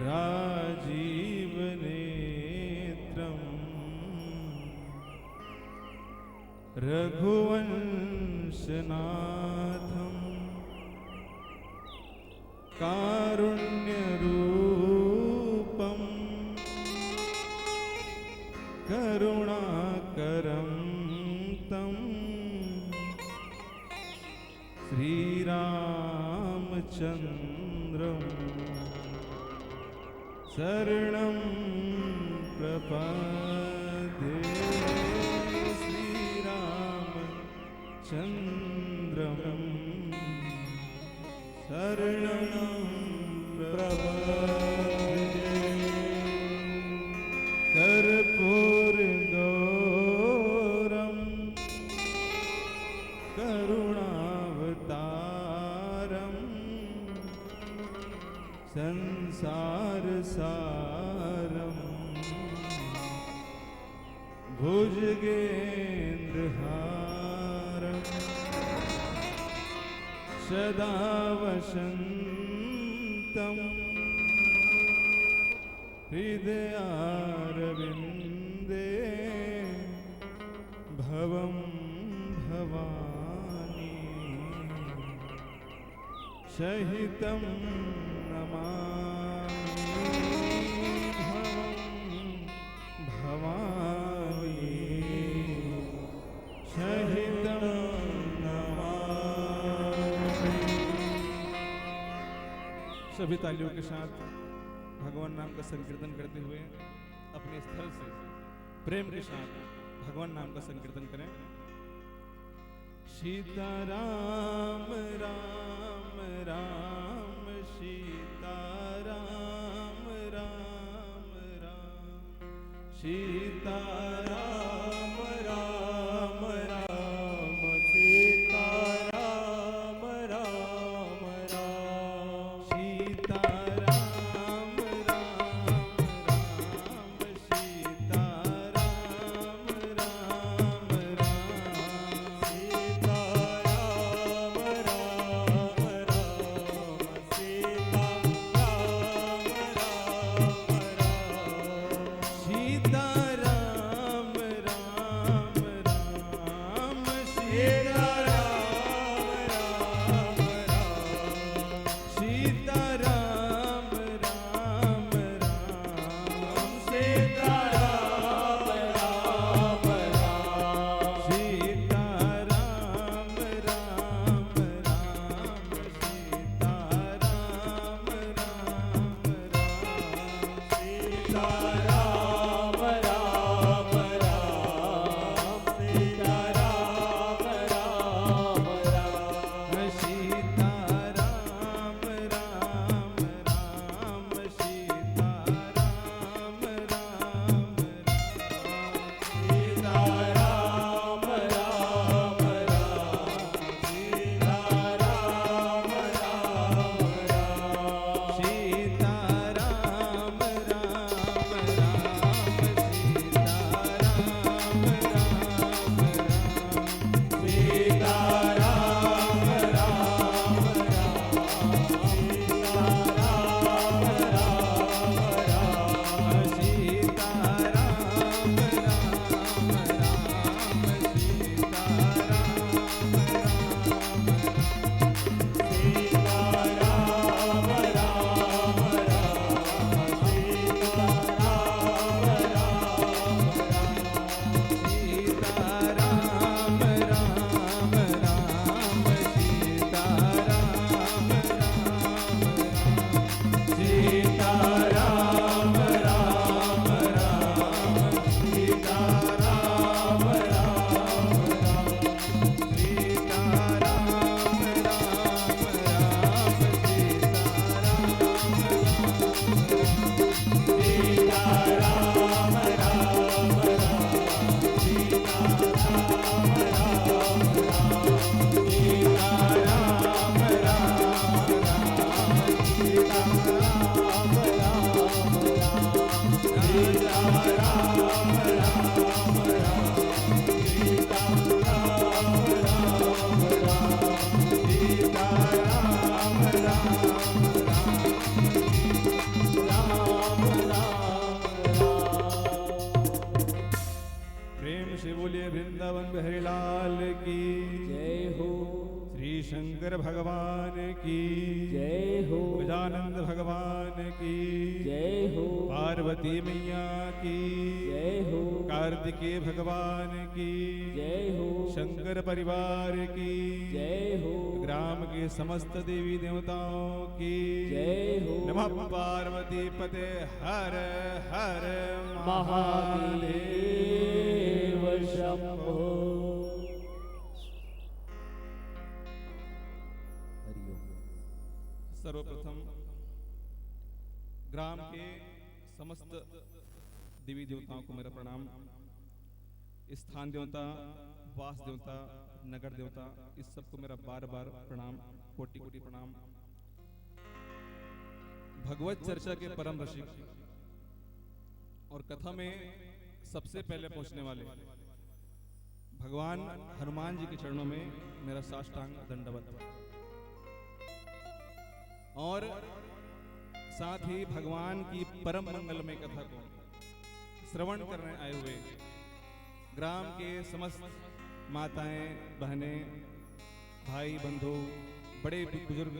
राजीवनेत्रं रघुवंशनाथं कारुण्यरूपं करुणाकरं तं श्रीरामचन्द्रं शरणं प्रपद्ये। श्रीरामचन्द्रं शरणं प्रपद्ये। कर्पूरगौरं करुणावतारं संसारसारं भुजगेन्द्रहारं सदा वसन्तं हृदयारविन्दे भवं भवानी सहितं नमामि भवं भवानी सहितं नमामि। सभी तालियों के साथ भगवान नाम का संकीर्तन करते हुए अपने स्थल से प्रेम के साथ भगवान नाम का संकीर्तन करें। सीता राम राम राम सीता राम राम राम सीता राम राम राम सीता राम राम राम सीता राम राम राम सीता राम राम राम सीता राम राम राम सीता राम राम राम सीता शंकर भगवान की जय हो, गजानंद भगवान की जय हो, पार्वती मैया की जय हो, कार्तिकेय भगवान की जय हो, शंकर परिवार की जय हो, ग्राम के समस्त देवी देवताओं की जय हो। नमः पार्वती पते हर हर महादेव शंभो। सर्वप्रथम ग्राम के समस्त देवी देवताओं को मेरा प्रणाम। स्थान देवता, वास देवता, नगर देवता, इस सबको मेरा बार बार प्रणाम, कोटि कोटि प्रणाम। भगवत चर्चा के परम रसिक और कथा में सबसे पहले पहुंचने वाले भगवान हनुमान जी के चरणों में मेरा साष्टांग दंडवत, और साथ ही भगवान की परम मंगलमय कथा को श्रवण करने आए हुए ग्राम के समस्त माताएं, बहनें, भाई, बंधु, बड़े बुजुर्ग,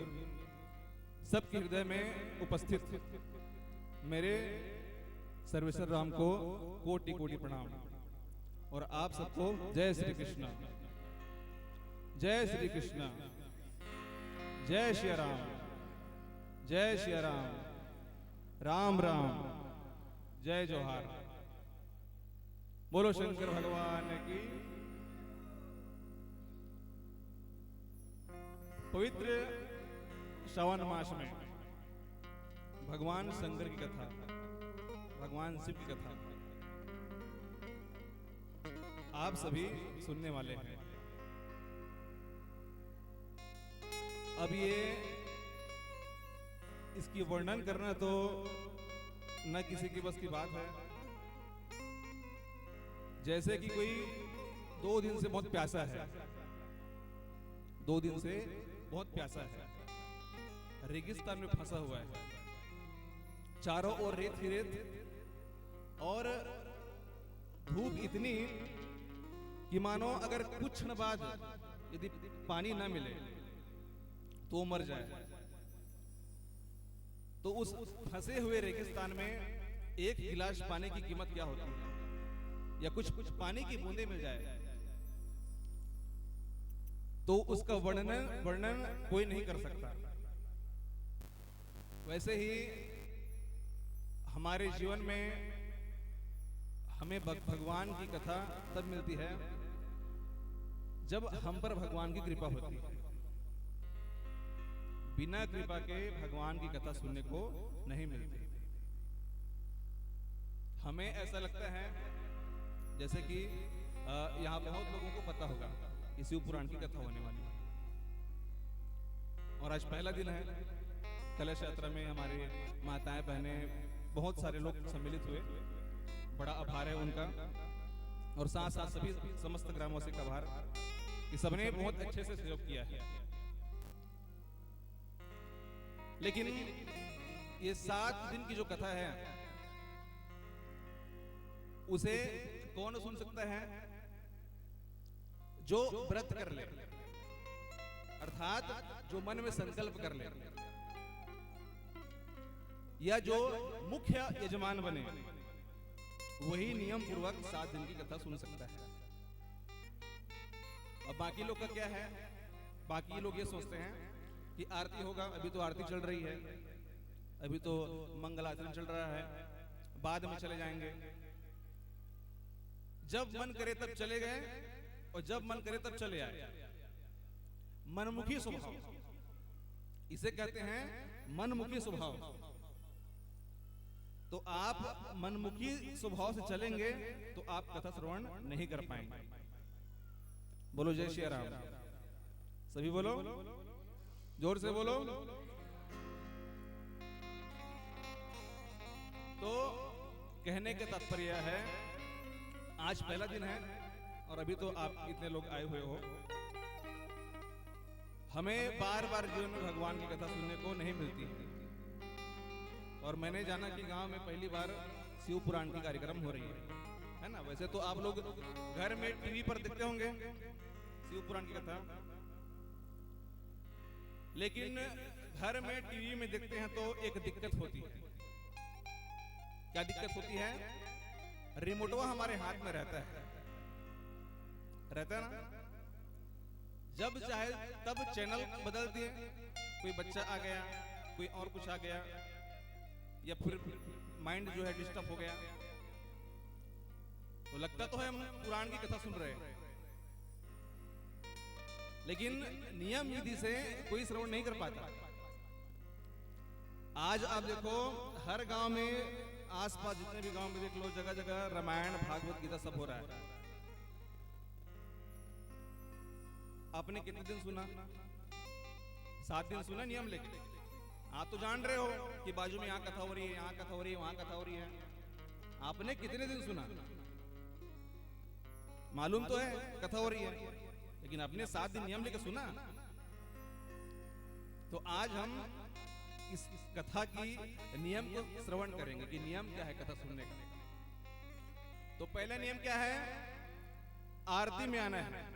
सबके हृदय में उपस्थित मेरे सर्वेश्वर राम को कोटि कोटि प्रणाम। और आप सबको जय श्री कृष्ण, जय श्री कृष्ण, जय श्री राम, जय श्री राम, राम राम, जय जोहार। बोलो शंकर भगवान की। पवित्र श्रावण मास में भगवान शंकर की कथा, भगवान शिव की कथा आप सभी सुनने वाले हैं। अब ये इसकी वर्णन करना तो न किसी की बस की बात है। जैसे कि कोई 2 दिन से बहुत प्यासा है, 2 दिन से बहुत प्यासा है, रेगिस्तान में फंसा हुआ है, चारों ओर रेत ही रेत और धूप इतनी कि मानो अगर कुछ क्षण बाद यदि पानी ना मिले तो मर जाए। तो उस फंसे हुए रेगिस्तान में एक गिलास पानी की कीमत क्या होती है, या कुछ पानी की बूंदे मिल जाए तो उसका वर्णन कोई नहीं कर सकता। वैसे ही हमारे जीवन में हमें भगवान की कथा तब मिलती है जब हम पर भगवान की कृपा होती है। बिना कृपा के भगवान की कथा सुनने को नहीं मिलती। हमें ऐसा लगता है जैसे कि यहाँ बहुत लोगों को पता होगा कि शिव पुराण की कथा होने वाली है, और आज पहला दिन है। कलश यात्रा में हमारे माताएं, बहनें, बहुत सारे लोग सम्मिलित हुए, बड़ा आभार है उनका। और साथ साथ सभी समस्त ग्रामवासी का आभार कि सबने बहुत अच्छे से सहयोग किया है। लेकिन ये 7 दिन की जो कथा है उसे कौन सुन सकता है? जो व्रत कर ले, अर्थात जो मन में संकल्प कर ले, या जो मुख्य यजमान बने, वही नियम पूर्वक 7 दिन की कथा सुन सकता है। अब बाकी लोग का क्या है? बाकी लोग ये सोचते हैं कि आरती होगा, अभी तो आरती चल रही है, अभी तो मंगलाचरण चल रहा है, बाद में चले जाएंगे। जब मन करे तब चले गए और जब मन करे तब चले आए। मनमुखी स्वभाव, इसे कहते हैं मनमुखी स्वभाव। तो आप मनमुखी स्वभाव से चलेंगे तो आप कथा श्रवण नहीं कर पाएंगे। बोलो जय श्री राम, सभी बोलो, जोर से बोलो। तो कहने का तात्पर्य है, आज पहला दिन है और अभी तो आप इतने लोग आए हुए हो। हमें बार बार जीवन में भगवान की कथा सुनने को नहीं मिलती है। और मैंने जाना कि गांव में पहली बार शिव पुराण की कार्यक्रम हो रही है ना। वैसे तो आप लोग घर में टीवी पर देखते होंगे शिव पुराण की कथा, लेकिन घर में टीवी में देखते हैं तो एक दिक्कत होती है। क्या दिक्कत होती है? रिमोटवा हमारे हाथ में रहता है ना, जब चाहे तब चैनल बदल दिए, कोई बच्चा आ गया, कोई और कुछ आ गया, या फिर माइंड जो है डिस्टर्ब हो गया, तो लगता तो है हम पुराण की कथा सुन रहे हैं, लेकिन नियम विधि से कोई श्रवण नहीं कर पाता। आज आप देखो हर गांव में, आसपास जितने भी गांव में देख लो, जगह जगह रामायण भागवत गीता सब हो रहा है। आपने कितने दिन सुना? 7 दिन सुना नियम लेके। आप तो जान रहे हो कि बाजू में यहाँ कथा हो रही है, यहाँ कथा हो रही है, वहां कथा हो रही है। आपने कितने दिन सुना? मालूम तो है कथा हो रही है, लेकिन आपने 7 दिन नियम लेके सुना? तो आज हम इस कथा की नियम को श्रवण करेंगे कि नियम क्या है कथा सुनने का। तो पहला नियम क्या है? आरती में आना है।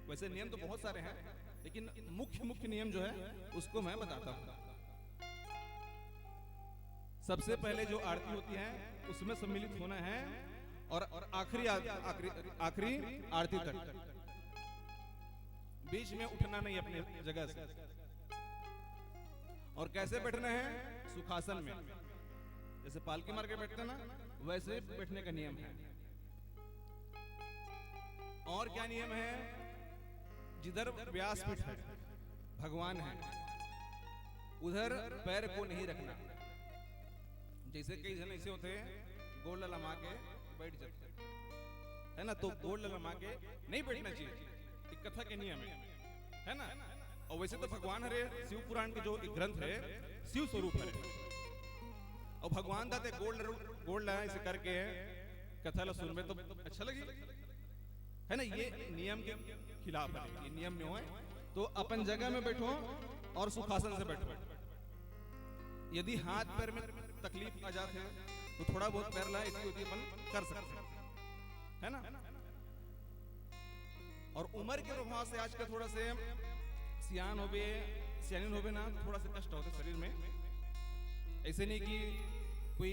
वैसे नियम तो बहुत सारे हैं, लेकिन मुख्य नियम जो है उसको मैं बताता हूं। सबसे पहले जो आरती होती है उसमें सम्मिलित होना है, और आखिरी आरती तक बीच में उठना नहीं अपने जगह से। और कैसे बैठना है? सुखासन में, जैसे पालकी मार के बैठते ना, वैसे बैठने का नियम है। और क्या नियम है? जिधर व्यासपीठ है, भगवान है, उधर पैर को नहीं रखना। जैसे कई जन ऐसे होते हैं गोड़ ललमा के बैठ जाते है ना, तो गोड़ ललमा के नहीं बैठना चाहिए। एक कथा के नियम है ना। और वैसे तो भगवान हरे शिव पुराण के जो एक ग्रंथ है शिव स्वरूप है, और भगवान दाते गोड़ लाए ऐसे करके कथा ला सुनबे तो अच्छा लगे, है ना। ये नियम के खिलाफ है, ये नियम में होए तो अपन जगह में बैठो और सुखासन से बैठो। यदि हाथ पैर में तकलीफ आ जाते हैं तो थोड़ा बहुत पैर ला इतनी होती अपन कर सकते हैं, है ना। और उम्र के प्रभाव से आजकल थोड़ा से सियान होबे ना, थोड़ा सा कष्ट होता है शरीर में। ऐसे नहीं कि कोई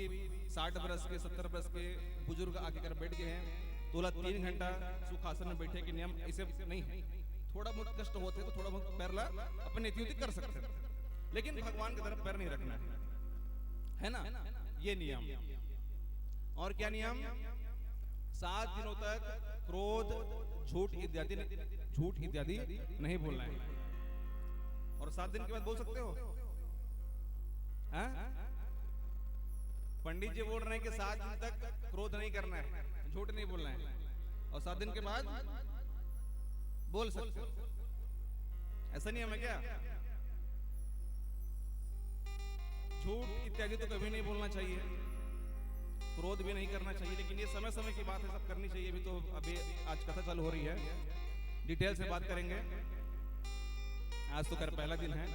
60 बरस के 70 बरस के बुजुर्ग आके कर बैठ गए हैं तो 3 घंटा सुखासन में बैठे के नियम ऐसे नहीं है। थोड़ा बहुत कष्ट होते तो थोड़ा बहुत पैर ला अपन इति कर सकते हैं, लेकिन भगवान की तरफ पैर नहीं रखना है ना। ये नियम। और क्या नियम? 7 दिनों तक क्रोध, झूठ इत्यादि नहीं बोलना है। और 7 दिन के बाद बोल सकते हो? पंडित जी बोल रहे हैं कि 7 दिन तक क्रोध नहीं करना है, झूठ नहीं बोलना है, और 7 दिन के बाद बोल सकते हो। ऐसा नियम है क्या? झूठ इत्यादि तो कभी नहीं बोलना चाहिए, क्रोध भी नहीं करना चाहिए, लेकिन ये समय समय की बात है, सब करनी चाहिए। अभी आज कथा चालू हो रही है, डिटेल से बात करेंगे। आज तो कर पहला दिन है,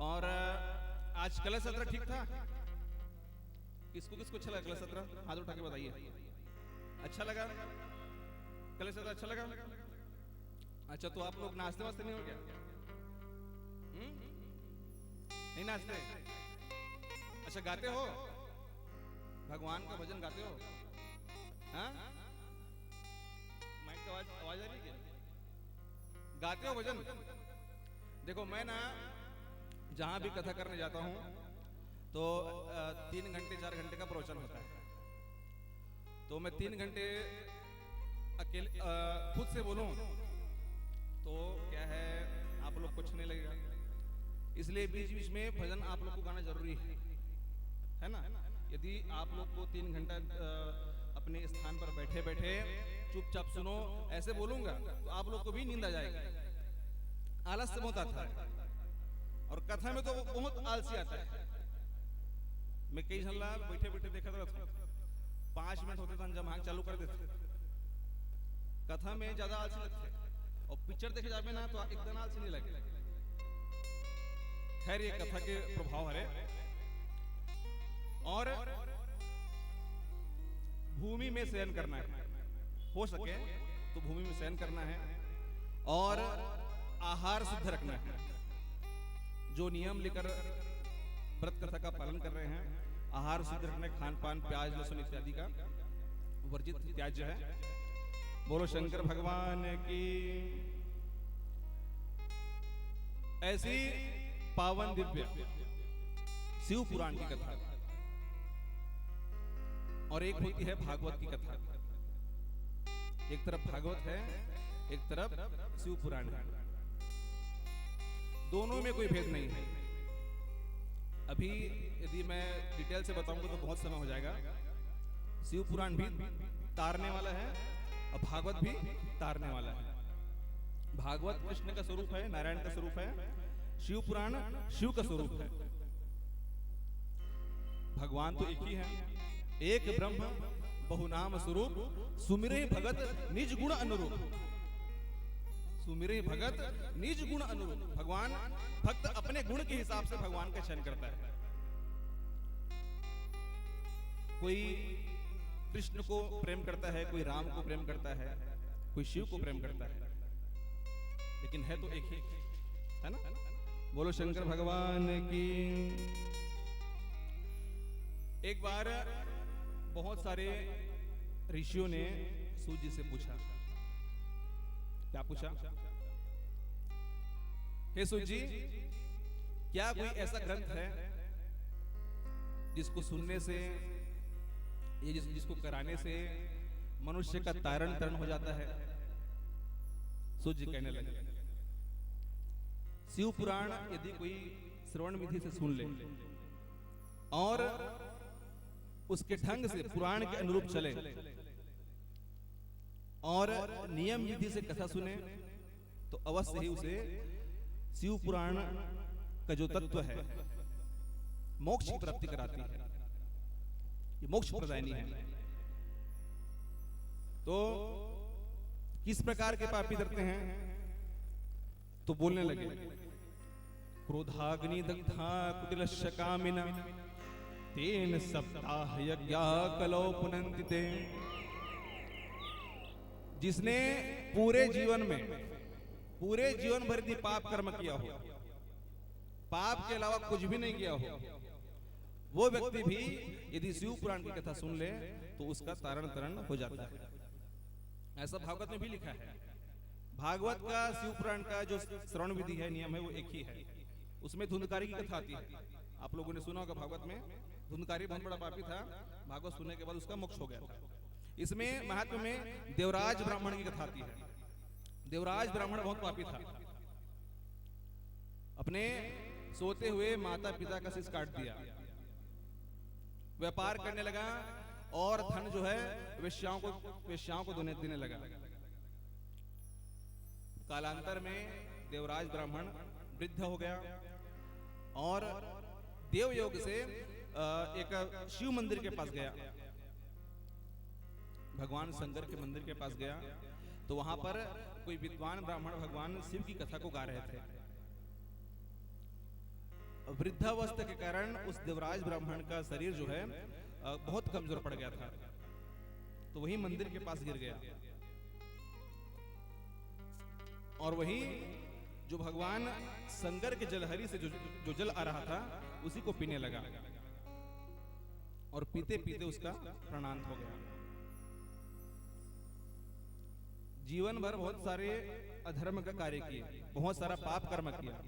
और आज कलश यात्रा ठीक था? किसको अच्छा लगा कलश यात्रा? हाथ उठा के बताइए। अच्छा लगा कलश यात्रा? अच्छा लगा? अच्छा, तो आप लोग नाचते वास्ते नहीं हो क्या? नहीं नाचते? अच्छा, गाते हो? भगवान का भजन गाते हो? हाँ, माइक का आवाज आ रही है? गाते हो भजन? देखो, मैं ना जहां भी कथा करने जाता हूं तो 3 घंटे 4 घंटे का प्रवचन होता है, तो मैं 3 घंटे अकेले खुद से बोलूं तो क्या है, आप लोग कुछ नहीं लगेगा। इसलिए बीच बीच में भजन आप लोग को गाना जरूरी है ना। यदि आप लोग को 3 घंटा अपने स्थान पर बैठे बैठे चुपचाप सुनो, ऐसे बोलूंगा तो आप लोग को भी नींद आ जाएगी, आलस्य बहुत आता है। और कथा में तो बहुत आलसी आता है। मैं कई झल्ला बैठे बैठे देखा था, 5 मिनट होते तो जब चालू कर देते। कथा में ज्यादा आलसी लगते, और पिक्चर देखे जावे ना तो एकदम आलसी नहीं लगे। खैर, ये कथा के प्रभाव है। और भूमि में शयन करना है, हो सके तो भूमि में शयन करना है। और आहार शुद्ध रखना है। जो नियम लेकर व्रत कथा का पालन कर रहे हैं, आहार शुद्ध रखना, खान पान प्याज लहसुन इत्यादि का वर्जित त्याज्य है। बोलो शंकर भगवान की। ऐसी पावन दिव्य शिव पुराण की कथा और एक होती है भागवत की कथा। एक तरफ भागवत है, एक तरफ शिव पुराण है। दोनों में कोई भेद नहीं है। अभी यदि मैं डिटेल से बताऊंगा तो बहुत समय हो जाएगा। शिव पुराण भी तारने वाला है और भागवत भी तारने वाला है। भागवत कृष्ण का स्वरूप है, नारायण का स्वरूप है। शिव पुराण शिव का स्वरूप है। भगवान तो एक ही है, एक ब्रह्म बहुनाम स्वरूप, सुमिरे भगत निज गुण अनुरूप। सुमिरे भगत निज गुण अनुरूप। भगवान भक्त अपने गुण के हिसाब से भगवान का चयन करता है। कोई कृष्ण को प्रेम करता है, कोई राम को प्रेम करता है, कोई शिव को प्रेम करता है, लेकिन है तो एक ही, है ना? बोलो शंकर भगवान की। एक बार बहुत सारे ऋषियों ने सूर्य जी से पूछा। क्या पूछा? हे सूर्य जी, क्या कोई ऐसा ग्रंथ है जिसको सुनने से, ये जिसको कराने से मनुष्य का तारण तरण हो जाता है? सूर्य जी कहने लगे, शिव पुराण यदि कोई श्रवण विधि से सुन ले और उसके ढंग से पुराण के अनुरूप चले और नियम विधि से कथा सुने, तो अवश्य ही उसे शिव पुराण का जो तत्व है मोक्ष की प्राप्ति कराती है। ये मोक्ष प्रदायिनी है। तो किस प्रकार के पापी डरते हैं? तो बोलने लगे, क्रोधाग्नि दग्धा कुटिलस्य कामिना तेन सप्ताह यज्ञा कलौ पुनन्ति ते। जिसने पूरे जीवन भर यदि पाप कर्म किया हो, पाप के अलावा कुछ भी नहीं किया हो, वो व्यक्ति भी यदि शिव पुराण की कथा सुन ले तो उसका तारण तरण हो जाता है। ऐसा भागवत में भी लिखा है। भागवत का शिव पुराण का जो श्रवण विधि है, नियम है, वो एक ही है। उसमें धुंधकारी की कथा आती है। आप लोगों ने सुना होगा भागवत में धुंधकारी बहुत बड़ा पापी था, भागवत सुनने के बाद उसका मोक्ष हो गया था। इसमें महात्म्य में देवराज ब्राह्मण की कथा आती है। देवराज ब्राह्मण बहुत पापी था। अपने सोते हुए माता पिता का शीश काट दिया, व्यापार करने लगा और धन जो है वेश्याओं को देने लगा। कालांतर में देवराज ब्राह्मण वृद्ध हो गया और देवयोग से एक शिव मंदिर के पास गया, भगवान शंकर के मंदिर के पास गया। तो वहां पर कोई विद्वान ब्राह्मण भगवान शिव की कथा को गा रहे थे। वृद्धावस्था के कारण उस देवराज ब्राह्मण का शरीर जो है बहुत कमजोर पड़ गया था, तो वही मंदिर के पास गिर गया और वही जो भगवान शंकर के जलहरी से जो जल आ रहा था उसी को पीने लगा और पीते पीते उसका प्राणांत हो गया। जीवन भर बहुत सारे अधर्म का कार्य किए, बहुत सारा पाप कर्म किया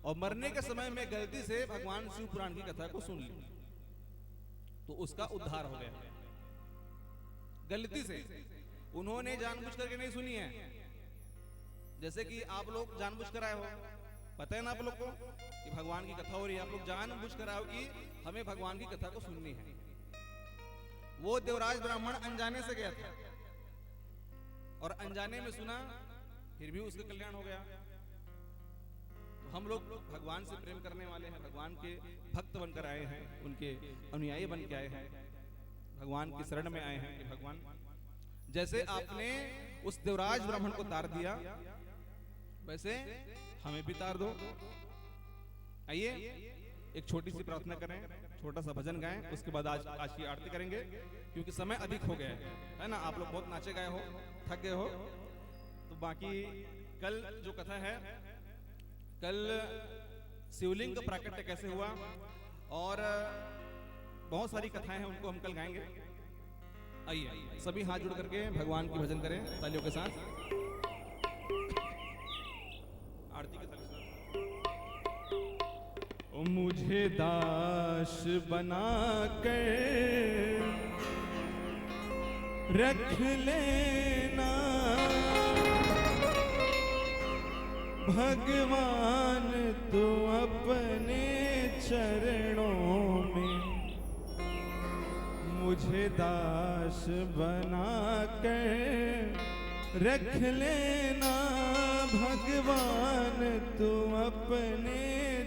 और मरने के समय में गलती से भगवान शिव पुराण की कथा को सुन ली तो उसका उद्धार हो गया। गलती से, उन्होंने जानबूझ करके नहीं सुनी है। जैसे कि आप लोग जानबूझ कर आए हो, पता है ना आप लोग को कि भगवान की कथा हो रही है, आप लोग जानबूझ कर आओ कि हमें भगवान की कथा को सुननी है। वो देवराज ब्राह्मण अनजाने से गया था और अनजाने में सुना, फिर भी उसका कल्याण हो गया। तो हम लोग भगवान से प्रेम करने वाले हैं, भगवान के भक्त बनकर आए हैं, उनके अनुयायी बन के आए हैं, भगवान की शरण में आए हैं कि भगवान जैसे आपने उस देवराज ब्राह्मण को तार दिया वैसे हमें भी तार दो। आइए एक छोटी सी प्रार्थना करें, छोटा सा भजन गाएं, उसके बाद आज की आरती करेंगे क्योंकि समय अधिक हो गया है ना। आप लोग बहुत नाचे गए हो, थक गए हो, तो बाकी कल जो कथा है, कल शिवलिंग का प्राकट्य कैसे हुआ और बहुत सारी कथाएं हैं, उनको हम कल गाएंगे। आइए सभी हाथ जोड़ करके भगवान की भजन करें तालियों के साथ। आरती के ताली से। मुझे दास बना कर रख लेना भगवान तू अपने चरणों में, मुझे दास बना कर रख लेना भगवान तू अपने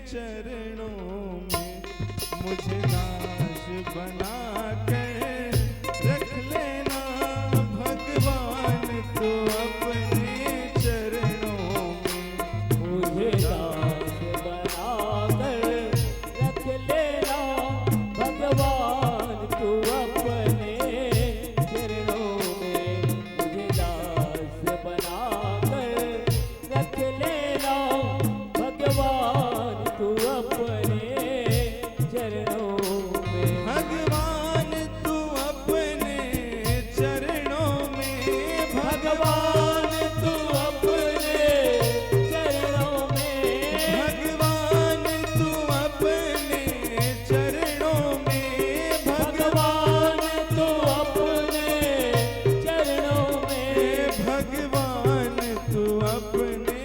चरणों में, मुझे दास बना कर रख लेना भगवान तू अपने चरणों में, मुझे दास बना कर रख लेना भगवान तू अपने चरणों में, मुझे दास बना कर रख लेना भगवान तू अपने चरणों में, भगवान तू अपने चरणों में, भगवान तू अपने चरणों में, भगवान तू अपने चरणों में, भगवान तू अपने चरणों में, भगवान तू अपने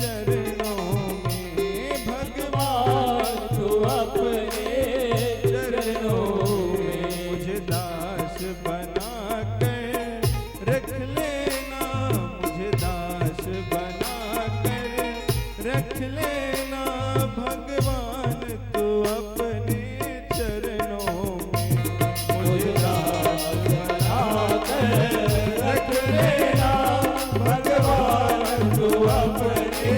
चरणों में, भगवान तू अपने चरणों में, मुझे दास बना कर रख लेना, मुझे दास बना कर रख लेना भगवान तू अपने चरणों में, मुझे दास बना कर रख लेना भगवान तू अपने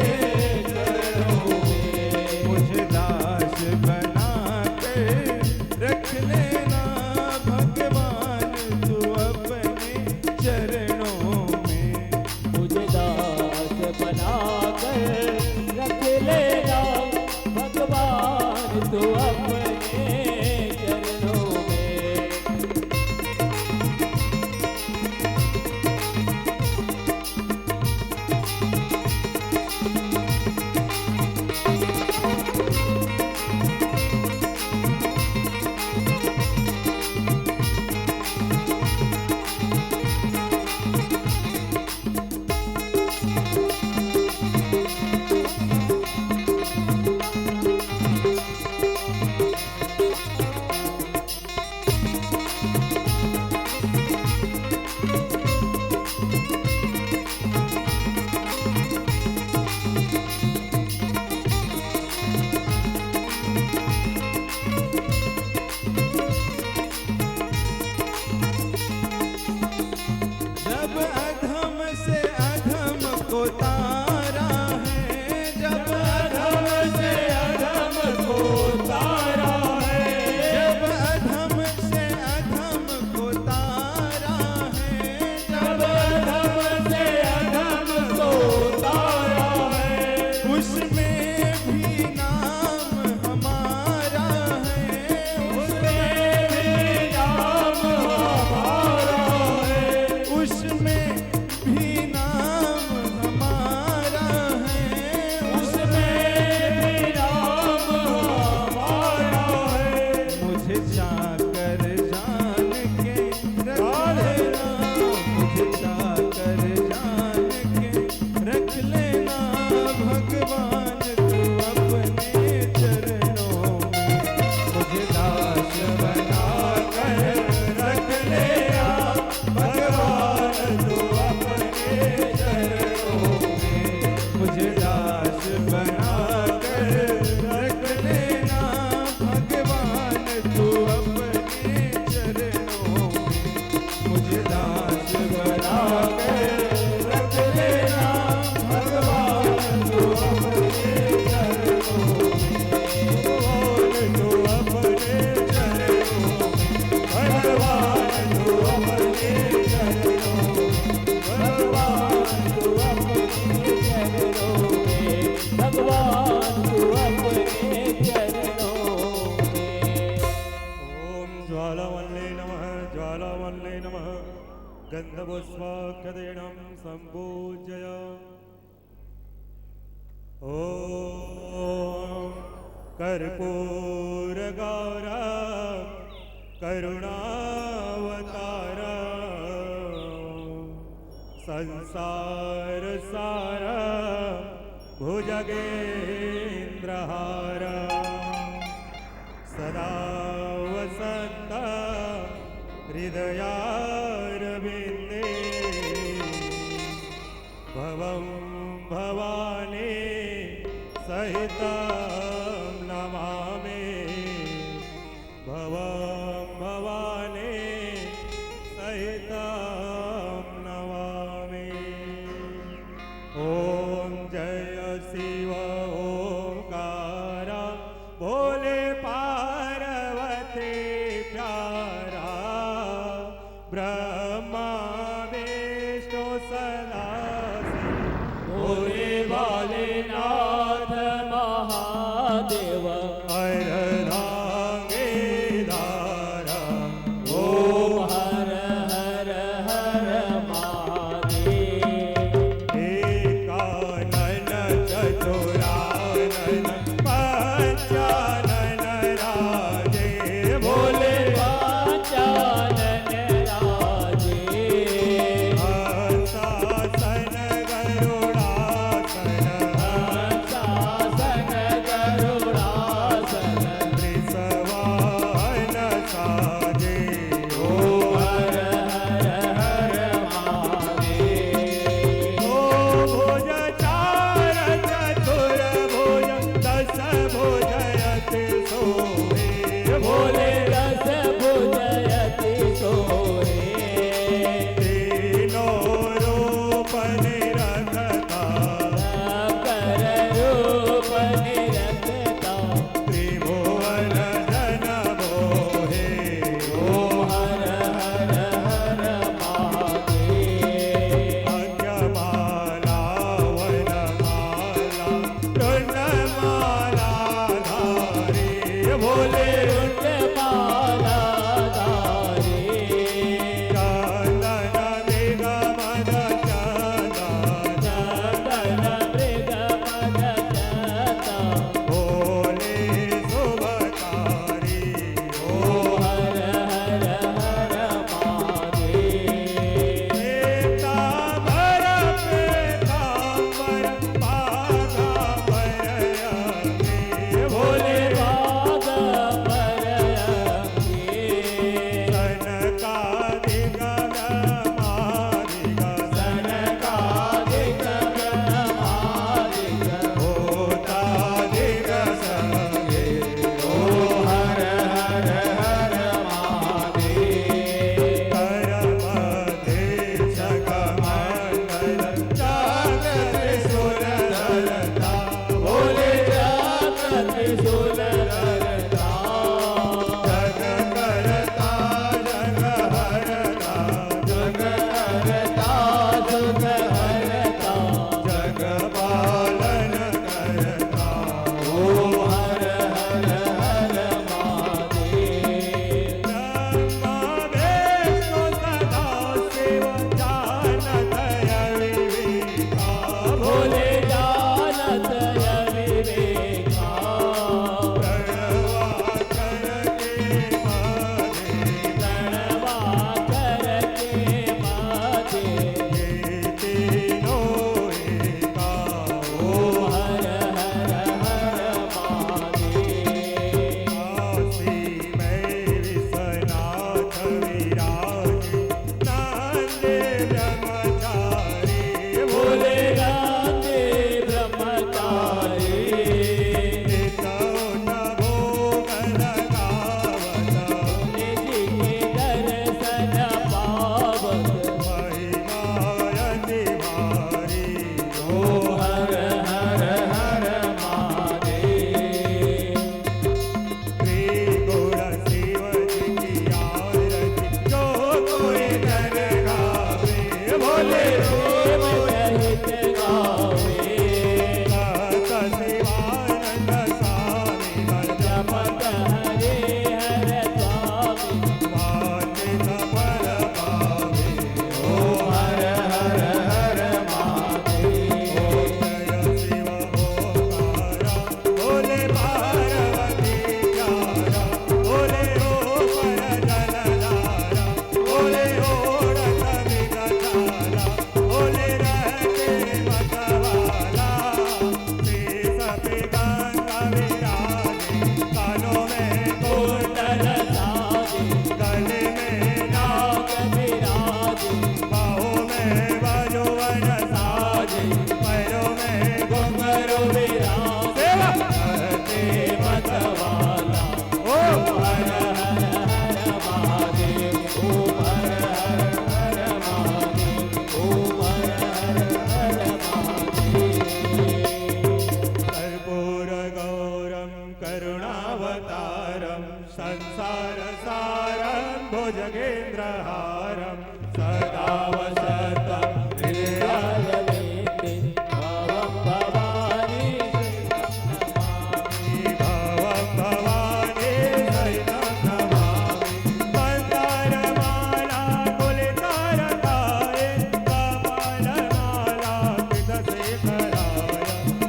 चरणों में, मुझे दास बना कर रख लेना भगवान तू अपने चरणों में, मुझे दास बना कर रख लेना भगवान तू अपने चरणों में, जब अधम से अधम को तारा है, जब अधम से अधम को तारा है, जब अधम से अधम को तारा है, जब अधम से अधम को तारा है, उसमें भी नाम हमारा है, उसमें भी नाम हमारा है, उसमें भी नाम हमारा है, उसमें भी नाम हमारा है, मुझे चाकर जान के रख लेना, मुझे चाकर जान के रख लेना भगवान तू अपने चरणों में, मुझे दास बना कर रख लेना भगवान तू अपने चरणों में, मुझे दास बना कर रख लेना भगवान तू अपने चरणों में, मुझे दास बना कर रख लेना भगवान तू अपने गन्धपुष्पाक्षतेनं सम्पूजय ॐ कर्पूरगौरं करुणावतार संसारसार भुजगेन्द्रहार सदा वसन्त हृदयारविन्दे भवं भवानी सहितं नमामि भवं भवानी सहितं नमामि ॐ जय शिव ओंकार बोले पार्वती प्यारा ब्रह्मा विष्णु सदा भोले भोलेनाथ महादेव हर रागे धारा ओम हर हर हर महादेव एकानन चतुरा चक्रहारं सदा वसतं हृदयालयेते भवं भवानी भवं भवानी सहितं नमामि मन्दारमाला कुलितारकाय कमलमाला कृतशेखराय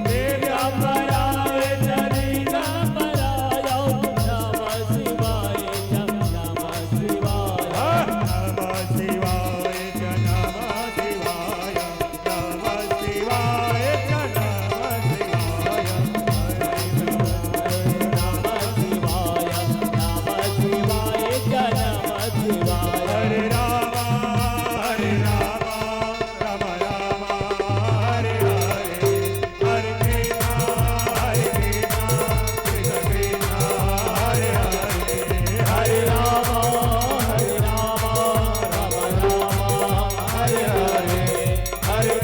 दिव्याम्बराय च दिगम्बराय नमः शिवाय च नमः शिवाय नमः शिवाय च नमः शिवाय नमः शिवाय च नमः शिवाय नमः शिवाय च नमः शिवाय हरे राम राम राम हरे हरे हरे कृष्ण कृष्ण कृष्ण हरे हरे हरे राम राम हरे हरे हरे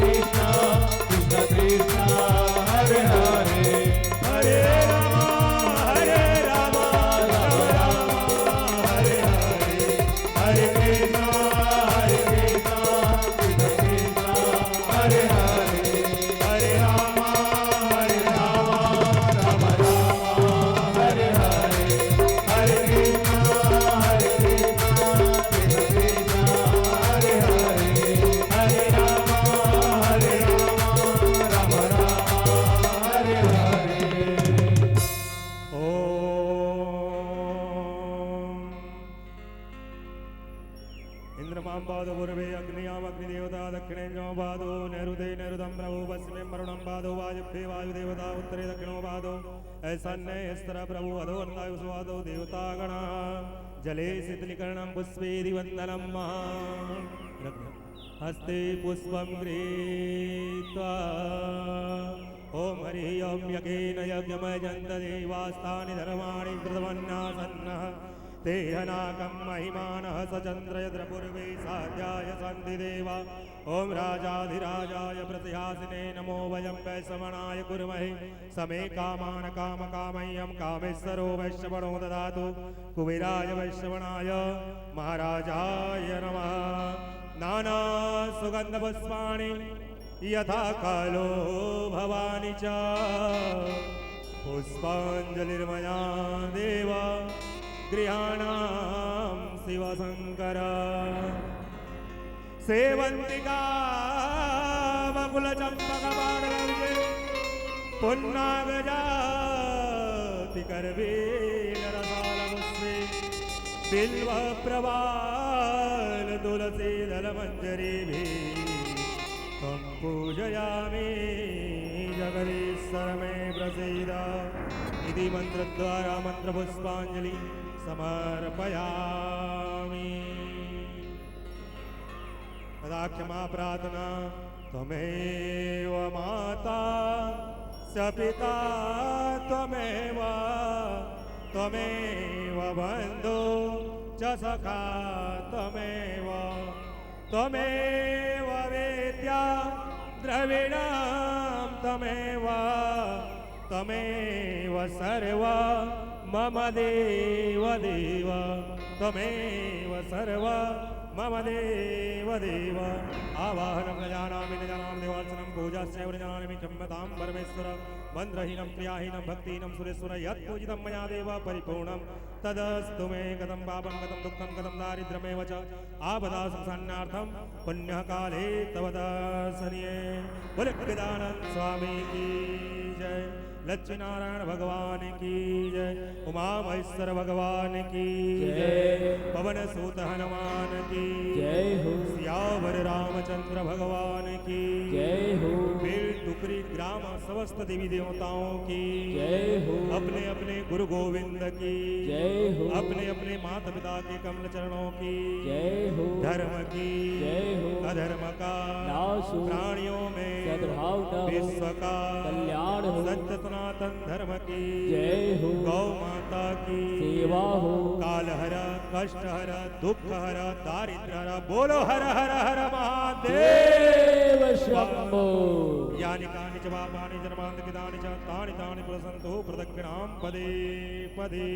कृष्ण कृष्ण कृष्ण हरे हरे हरे राम राम राम हरे हरे हरे कृष्ण कृष्ण कृष्ण हरे हरे हरे राम राम राम हरे हरे हरे कृष्ण कृष्ण कृष्ण हरे हरे हरे राम राम राम हरे हरे ओम इंद्रमां पादो पूर्वे अग्नियाम अग्निदेवता दक्षिणे जो पादो नैऋते नैऋतं प्रभु पश्चिमे वरुणं पादो वायुभ्ये वायुदेवता उत्तरे दक्षिणो पादो ऐसन्ने स्तर प्रभु अधो अन्नायु स्वादो देवतागणः जले शीतलीकरणं पुष्पेदि वन्दनं हस्ते पुष्पं गृहीत्वा ओम हरि ओम यज्ञेन यज्ञमयजन्त देवास्तानि धर्माणि कृतवन्नासन्नः तेहनाकं महिमानः सचन्द्रयद्रपूर्वे साध्याय सन्धिदेवा ओम राजाधिराजाय प्रतिहासिने नमो वयं वैश्रवणाय कुर्महे समे कामान् कामकामय्यं कामेश्वरो वैश्रवणो ददातु कुबेराय वैश्रवणाय महाराजाय नमः नाना सुगन्धपुष्पाणि यथा कालो भवानी च पुष्पाञ्जलिर्मया देव गृहाणां शिवशङ्कर सेवन्तिका बकुलचम्पकपाणिलर्जे पुन्नागजातिकर्वेलरसालपुष्पे बिल्वप्रवाल तुलसीदलमञ्जरीभिः तं पूजयामि जगदीश्वर मे प्रसीद इति मन्त्रद्वारा मन्त्रपुष्पाञ्जलि समर्पयामि तदा क्षमा प्रार्थना त्वमेव माता स पिता त्वमेव त्वमेव बन्धु च सखा त्वमेव त्वमेव वेद्या द्रविणां त्वमेव त्वमेव सर्व मम देव देव त्वमेव सर्व मम देव देव आवाहनं प्रजानामि न जानामि देवार्चनं पूजाश्चैव न जानामि क्षम्यतां परमेश्वर मन्त्रहीनं क्रियाहीनं भक्तिहीनं सुरेश्वर यत् पूजितं मया देव परिपूर्णं तदस्तु मे कथं पापं कथं दुःखं कथं दारिद्र्यमेव च आपदा संसान्नार्थं पुण्यकाले तव दर्शनीये बोले केदारनाथ स्वामी की जय लक्ष्मीनारायण भगवान की जय उमा महेश्वर भगवान की जय पवन सूत हनुमान की जय हो सियावर रामचंद्र भगवान की जय हो वीर टुकरी ग्राम समस्त देवी देवताओं की जय हो अपने अपने गुरु गोविंद की जय हो अपने अपने माता पिता के कमल चरणों की जय हो धर्म की जय हो अधर्म का नाश हो प्राणियों में सद्भाव न हो विश्व का कल्याण हो सत्य सनातन धर्म की जय हो गौ माता की सेवा हो काल हर कष्ट हर दुख हर दारिद्र हर बोलो हर हर हर महादेव देव शंभो यानि कानि च पापानि जन्मान्तकितानि च तानि तानि प्रसन्तो प्रदक्षिणां पदे पदे